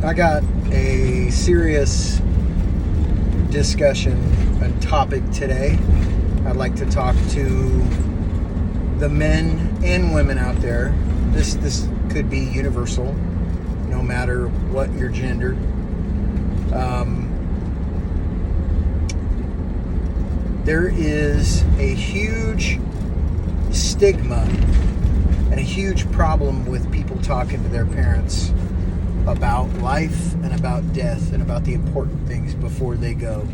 I got a serious discussion and topic today. I'd like to talk to the men and women out there. This could be universal, no matter what your gender. There is a huge stigma and a huge problem with people talking to their parents about life and about death and about the important things before they go.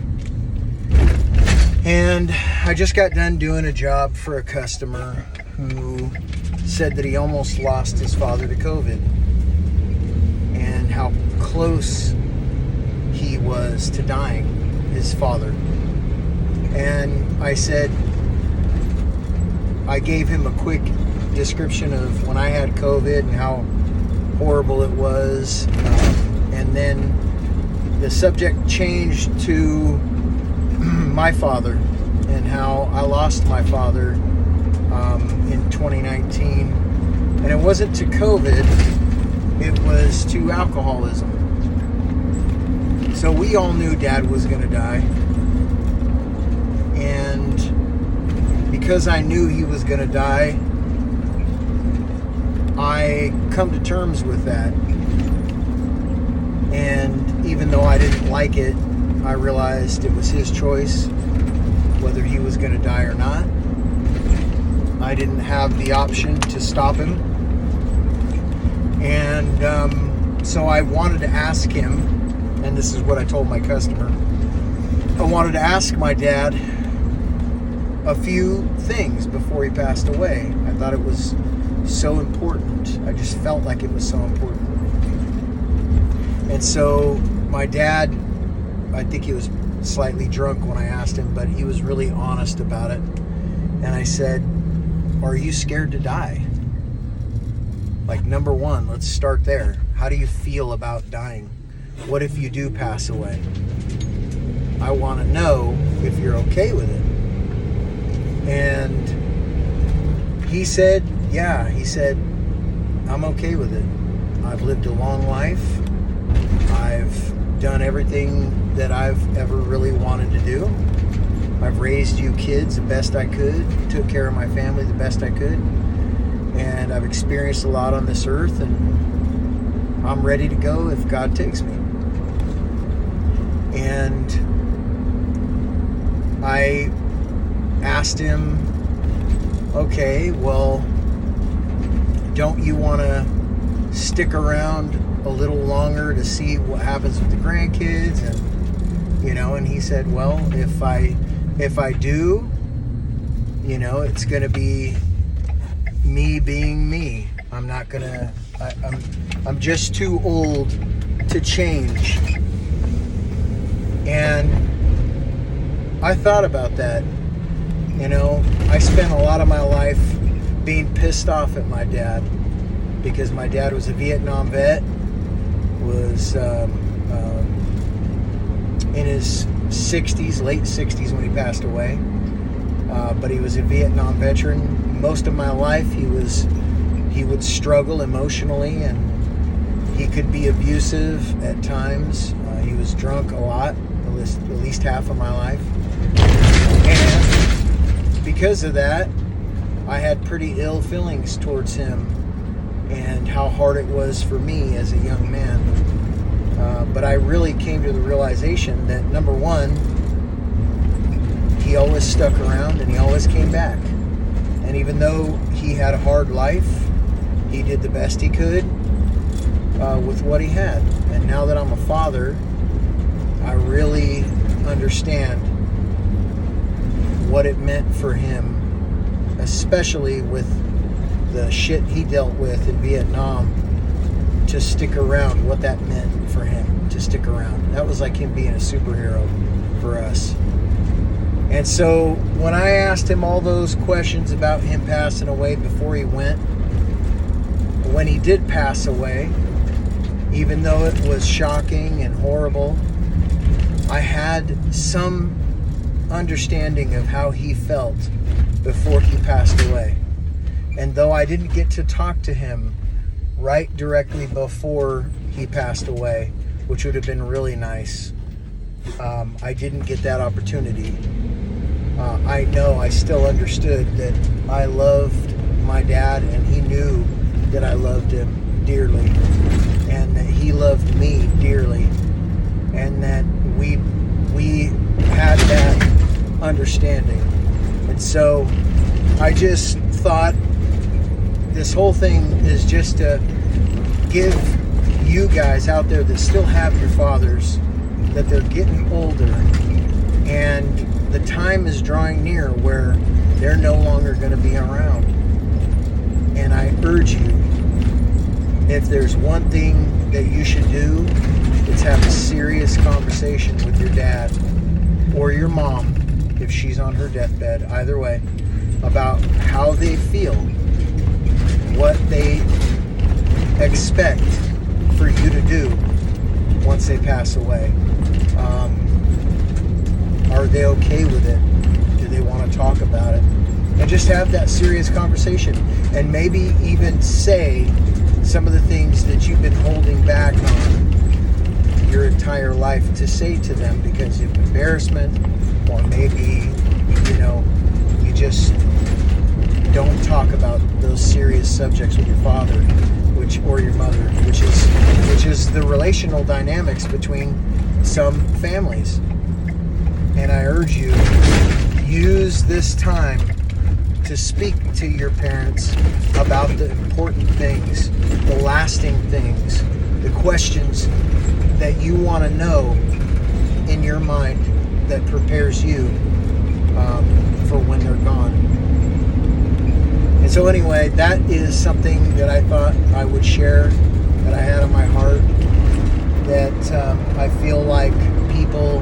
And I just got done doing a job for a customer who said that he almost lost his father to COVID and how close he was to dying, his father. And I said, I gave him a quick description of when I had COVID and how horrible it was. And then the subject changed to my father and how I lost my father in 2019. And it wasn't to COVID, it was to alcoholism. So we all knew Dad was going to die. And because I knew he was going to die, I come to terms with that. And even though I didn't like it, I realized it was his choice whether he was going to die or not. I didn't have the option to stop him. And so I wanted to ask him, and this is what I told my customer, I wanted to ask my dad a few things before he passed away. I thought it was so important. I just felt like it was so important. And so my dad, I think he was slightly drunk when I asked him, but he was really honest about it. And I said, are you scared to die? Like, number one, let's start there. How do you feel about dying? What if you do pass away? I want to know if you're okay with it. And he said, yeah, he said, I'm okay with it. I've lived a long life. I've done everything that I've ever really wanted to do. I've raised you kids the best I could, took care of my family the best I could, and I've experienced a lot on this earth, and I'm ready to go if God takes me. And I asked him, okay, well, don't you want to stick around a little longer to see what happens with the grandkids? And and he said, well, if I do, it's going to be me being me. I'm not going to, I'm just too old to change. And I thought about that. I spent a lot of my life being pissed off at my dad because my dad was a Vietnam vet, was in his 60s, late 60s when he passed away. But he was a Vietnam veteran. Most of my life he would struggle emotionally, and he could be abusive at times. He was drunk a lot, at least half of my life. And because of that, I had pretty ill feelings towards him and how hard it was for me as a young man. But I really came to the realization that, number one, he always stuck around and he always came back. And even though he had a hard life, he did the best he could with what he had. And now that I'm a father, I really understand what it meant for him, especially with the shit he dealt with in Vietnam, to stick around, what that meant for him to stick around. That was like him being a superhero for us. And so when I asked him all those questions about him passing away before he went, when he did pass away, even though it was shocking and horrible, I had some understanding of how he felt before he passed away. And though I didn't get to talk to him right directly before he passed away, which would have been really nice. I didn't get that opportunity. I know I still understood that I loved my dad, and he knew that I loved him dearly, and that he loved me dearly, and that we had that understanding. And so I just thought this whole thing is just to give you guys out there that still have your fathers, that they're getting older, and the time is drawing near where they're no longer going to be around. And I urge you, if there's one thing that you should do, it's have a serious conversation with your dad or your mom, if she's on her deathbed, either way, about how they feel, what they expect for you to do once they pass away. Are they okay with it? Do they want to talk about it? And just have that serious conversation, and maybe even say some of the things that you've been holding back on your entire life to say to them because of embarrassment, or maybe, you just don't talk about those serious subjects with your father, or your mother, which is the relational dynamics between some families. And I urge you, use this time to speak to your parents about the important things, the lasting things, the questions that you want to know in your mind that prepares you for when they're gone. And so anyway, that is something that I thought I would share, that I had on my heart, that I feel like people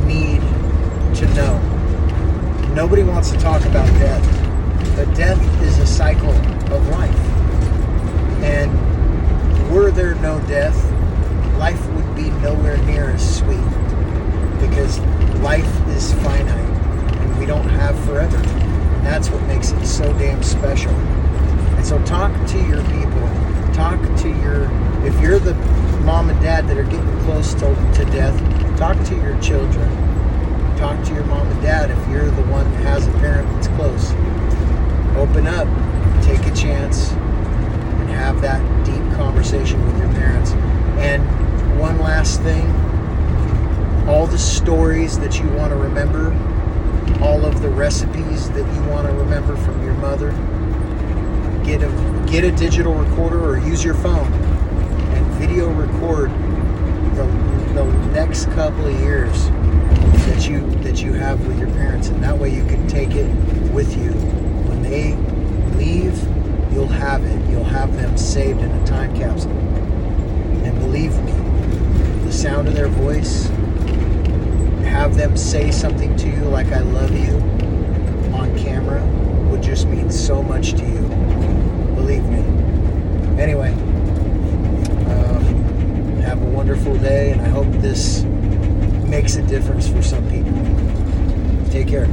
need to know. Nobody wants to talk about death, but death is a cycle of life. And were there no death, life would be nowhere near as sweet, because life is finite and we don't have forever. And that's what makes it so damn special. And so talk to your people. If you're the mom and dad that are getting close to death, talk to your children. Talk to your mom and dad if you're the one that has a parent that's close. Open up, take a chance, and have that deep conversation with your parents. And one last thing, all the stories that you want to remember, all of the recipes that you want to remember from your mother, get a digital recorder or use your phone and video record the next couple of years that you have with your parents, and that way you can take it with you. When they leave, you'll have it. You'll have them saved in a time capsule. And believe me, the sound of their voice, have them say something to you like "I love you" on camera, would just mean so much to you. Believe me. Anyway, have a wonderful day, and I hope this makes a difference for some people. Take care.